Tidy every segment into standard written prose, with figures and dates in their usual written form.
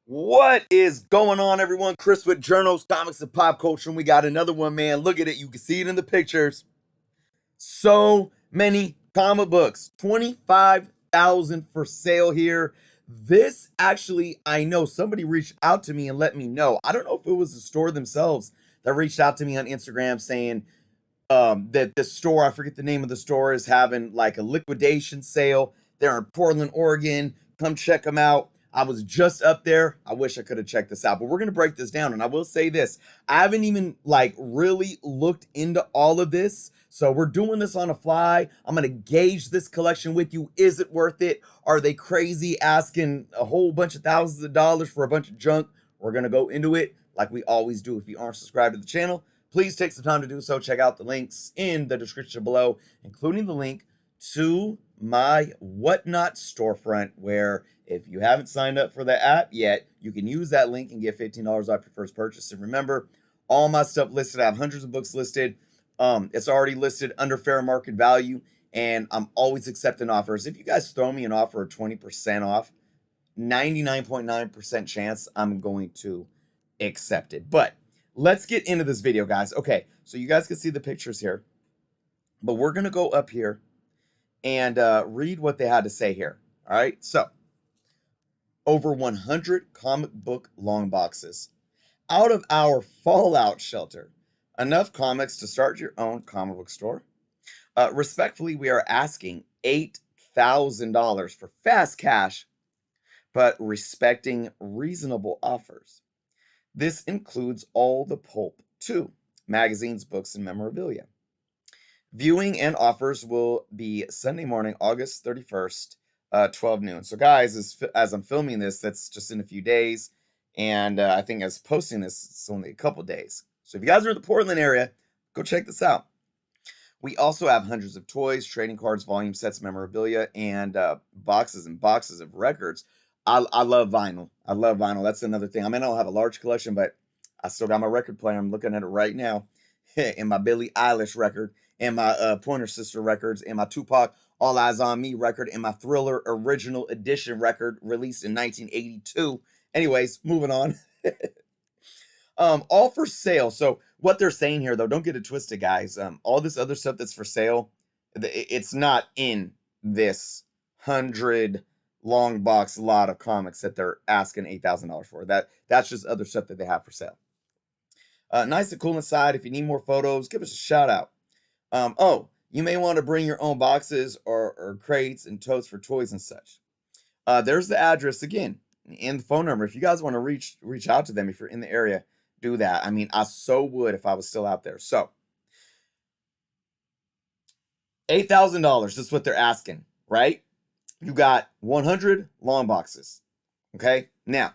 What is going on, everyone? Chris with Journals, Comics, and Pop Culture. And we got another one, man. Look at it. You can see it in the pictures. So many comic books. 25,000 for sale here. This actually, I know somebody reached out to me and let me know. I don't know if it was the store themselves that reached out to me on Instagram saying that the store, I forget the name of the store, is having like a liquidation sale. They're in Portland, Oregon. Come check them out. I was just up there. I wish I could have checked this out, but we're going to break this down. And I will say this, I haven't even like really looked into all of this. So we're doing this on a fly. I'm going to gauge this collection with you. Is it worth it? Are they crazy asking a whole bunch of thousands of dollars for a bunch of junk? We're going to go into it like we always do. If you aren't subscribed to the channel, please take some time to do so. Check out the links in the description below, including the link to my Whatnot storefront, where if you haven't signed up for the app yet, you can use that link and get $15 off your first purchase. And remember, all my stuff listed. I have hundreds of books listed. It's already listed under fair market value, and I'm always accepting offers. If you guys throw me an offer of 20% off, 99.9% chance I'm going to accept it. But let's get into this video, guys. Okay, so you guys can see the pictures here, but we're going to go up here and read what they had to say here. All right, so over 100 comic book long boxes out of our Fallout shelter. Enough comics to start your own comic book store. Respectfully, we are asking $8,000 for fast cash, but respecting reasonable offers. This includes all the pulp too, magazines, books, and memorabilia. Viewing and offers will be Sunday morning, August 31st, 12 noon. So guys, as I'm filming this, that's just in a few days. And I think as posting this, it's only a couple days. So if you guys are in the Portland area, go check this out. We also have hundreds of toys, trading cards, volume sets, memorabilia, and boxes and boxes of records. I love vinyl. I love vinyl. That's another thing. I mean, I don't have a large collection, but I still got my record player. I'm looking at it right now. And my Billie Eilish record, and my Pointer Sister records, and my Tupac All Eyes on Me record, and my Thriller Original Edition record released in 1982. Anyways, moving on. All for sale. So what they're saying here, though, don't get it twisted, guys. All this other stuff that's for sale, it's not in this 100 long box lot of comics that they're asking $8,000 for. That's just other stuff that they have for sale. Nice and cool inside. If you need more photos, give us a shout out. Oh, you may want to bring your own boxes or crates and totes for toys and such. There's the address again and the phone number. If you guys want to reach out to them, if you're in the area, do that. I mean, I so would if I was still out there. So $8,000 is what they're asking, right? You got 100 long boxes. Okay. Now,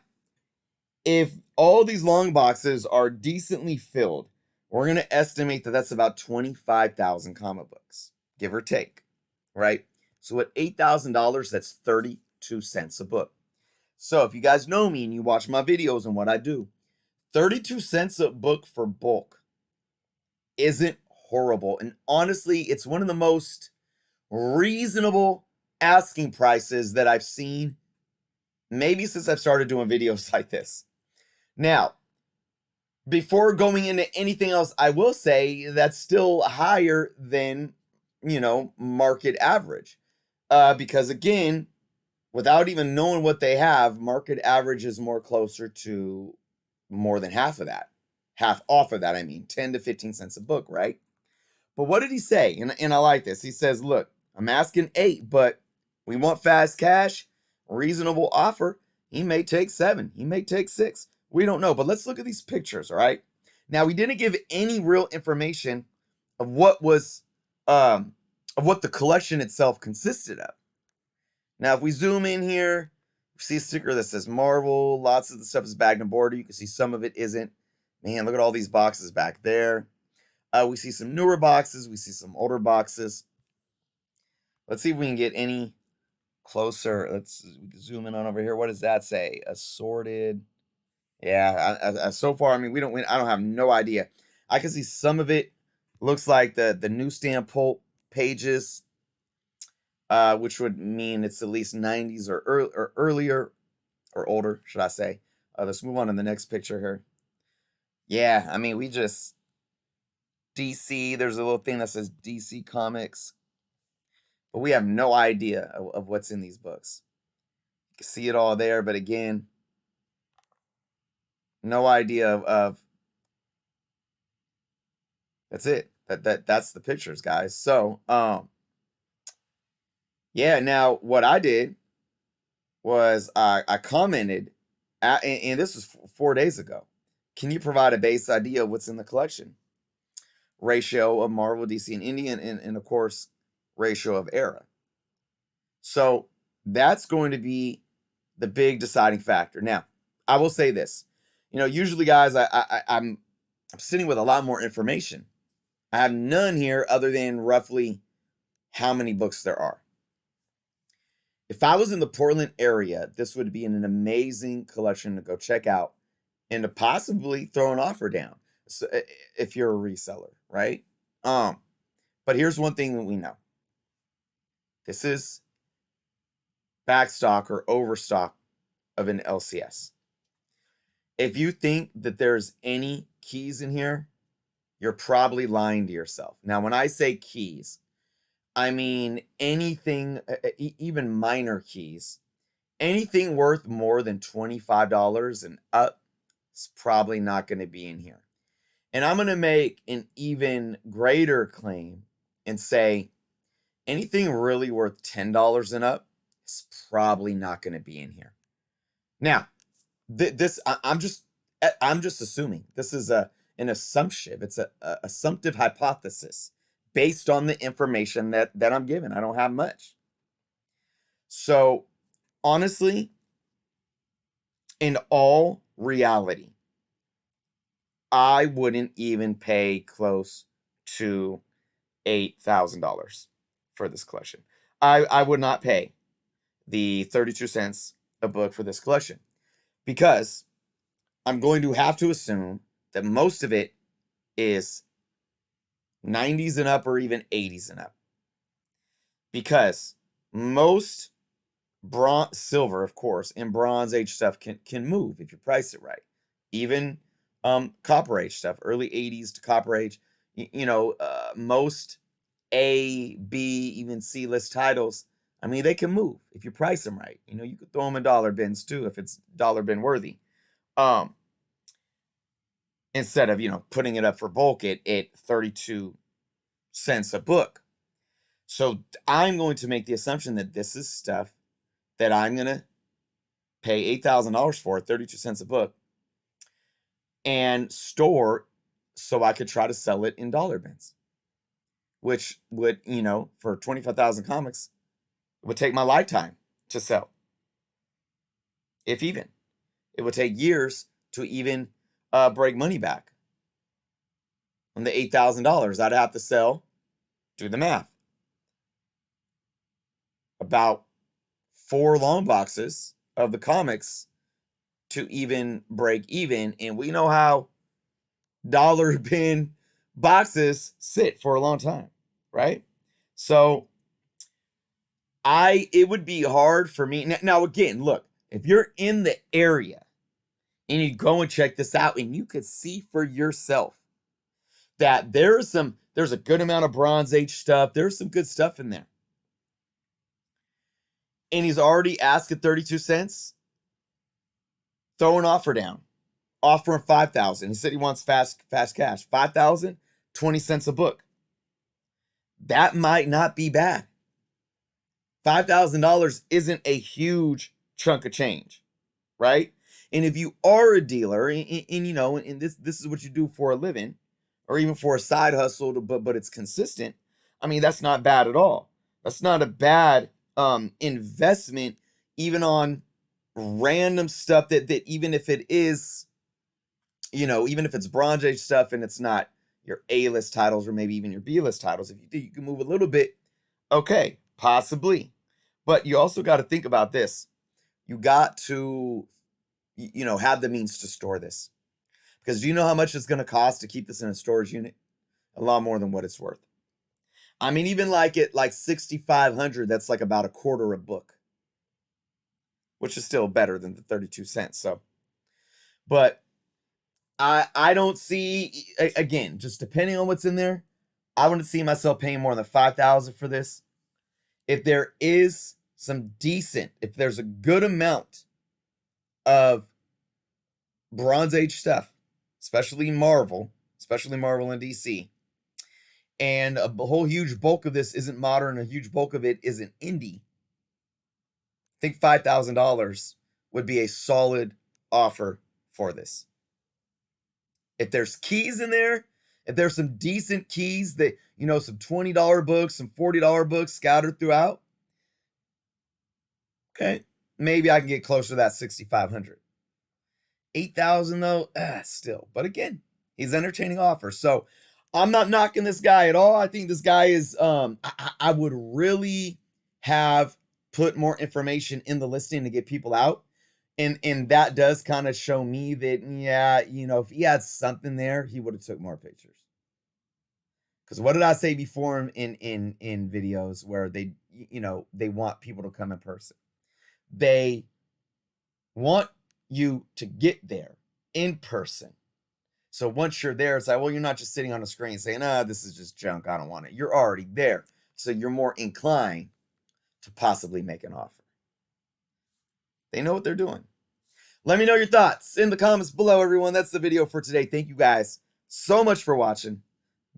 if all these long boxes are decently filled, we're going to estimate that that's about 25,000 comic books, give or take, right? So at $8,000, that's 32 cents a book. So if you guys know me and you watch my videos and what I do, 32 cents a book for bulk isn't horrible. And honestly, it's one of the most reasonable asking prices that I've seen, maybe since I've started doing videos like this. Now, before going into anything else, I will say that's still higher than, market average. Because again, without even knowing what they have, market average is more closer to more than half of that. Half off of that, I mean, 10 to 15 cents a book, right? But what did he say? And I like this. He says, look, I'm asking 8, but we want fast cash, reasonable offer. He may take 7. He may take 6. We don't know. But let's look at these pictures, all right? Now, we didn't give any real information of what was, of what the collection itself consisted of. Now, if we zoom in here, we see a sticker that says Marvel. Lots of the stuff is bagged and boarded. You can see some of it isn't. Man, look at all these boxes back there. We see some newer boxes. We see some older boxes. Let's see if we can get any closer. We can zoom in on over here. What does that say? Assorted. Yeah, so far, I mean, I don't have no idea. I can see some of it looks like the newsstand pulp pages, which would mean it's at least 90s or earlier, or older, should I say. Let's move on to the next picture here. Yeah, I mean, we just DC. There's a little thing that says DC Comics, but we have no idea of what's in these books. You can see it all there, but again, no idea of that's it. That's the pictures, guys. So, yeah. Now, what I did was I commented, and this was 4 days ago. Can you provide a base idea of what's in the collection? Ratio of Marvel, DC, and Indian, and of course, ratio of era. So that's going to be the big deciding factor. Now, I will say this. Usually, guys, I'm sitting with a lot more information. I have none here other than roughly how many books there are. If I was in the Portland area, this would be an amazing collection to go check out and to possibly throw an offer down. So, if you're a reseller, right? But here's one thing that we know. This is backstock or overstock of an LCS. If you think that there's any keys in here, you're probably lying to yourself. Now, when I say keys, I mean anything, even minor keys, anything worth more than $25 and up is probably not going to be in here. And I'm going to make an even greater claim and say anything really worth $10 and up is probably not going to be in here. Now, I'm just assuming this is an assumption. It's a assumptive hypothesis based on the information that I'm given. I don't have much. So, honestly, in all reality, I wouldn't even pay close to $8,000 for this collection. I would not pay the 32 cents a book for this collection because I'm going to have to assume that most of it is 90s and up or even 80s and up. Because most silver, of course, and Bronze Age stuff can move if you price it right. Even Copper Age stuff, early 80s to Copper Age, most A, B, even C list titles, I mean, they can move if you price them right. You could throw them in dollar bins too if it's dollar bin worthy. Instead of, putting it up for bulk at 32 cents a book. So I'm going to make the assumption that this is stuff that I'm going to pay $8,000 for, 32 cents a book, and store so I could try to sell it in dollar bins, which would, for 25,000 comics, would take my lifetime to sell. If even. It would take years to even break money back. On the $8,000, I'd have to sell, do the math, about 4 long boxes of the comics to even break even. And we know how dollar bin boxes sit for a long time, right? So it would be hard for me. Now again, look, if you're in the area and you go and check this out and you could see for yourself that there's a good amount of Bronze Age stuff. There's some good stuff in there. And he's already asking 32 cents. Throw an offer down. Offer him 5,000. He said he wants fast cash. 5,000, 20 cents a book. That might not be bad. $5,000 isn't a huge chunk of change, right? And if you are a dealer and this is what you do for a living or even for a side hustle, but it's consistent, I mean, that's not bad at all. That's not a bad investment, even on random stuff that even if it is, even if it's Bronze Age stuff and it's not your A-list titles or maybe even your B-list titles, if you do, you can move a little bit. Okay, possibly. But you also got to think about this. You got to, have the means to store this. Because do you know how much it's going to cost to keep this in a storage unit? A lot more than what it's worth. I mean, even like $6,500, that's like about a quarter a book, which is still better than the 32 cents. So But I don't see, again, just depending on what's in there, I wouldn't see myself paying more than $5,000 for this. If there is some decent, if there's a good amount of Bronze Age stuff, especially Marvel and DC, and a whole huge bulk of this isn't modern, a huge bulk of it isn't indie, I think $5,000 would be a solid offer for this. If there's keys in there, if there's some decent keys that, you know, some $20 books, some $40 books scattered throughout, okay, maybe I can get closer to that 6,500. 8,000 though, still. But again, he's entertaining offers. So I'm not knocking this guy at all. I think this guy is, I would really have put more information in the listing to get people out. And that does kind of show me that, yeah, you know, if he had something there, he would have took more pictures. Because what did I say before in videos where they, you know, they want people to come in person? They want you to get there in person. So once you're there, it's like, well, you're not just sitting on a screen saying, this is just junk, I don't want it. You're already there. So you're more inclined to possibly make an offer. They know what they're doing. Let me know your thoughts in the comments below, everyone. That's the video for today. Thank you guys so much for watching.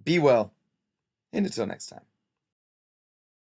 Be well, and until next time.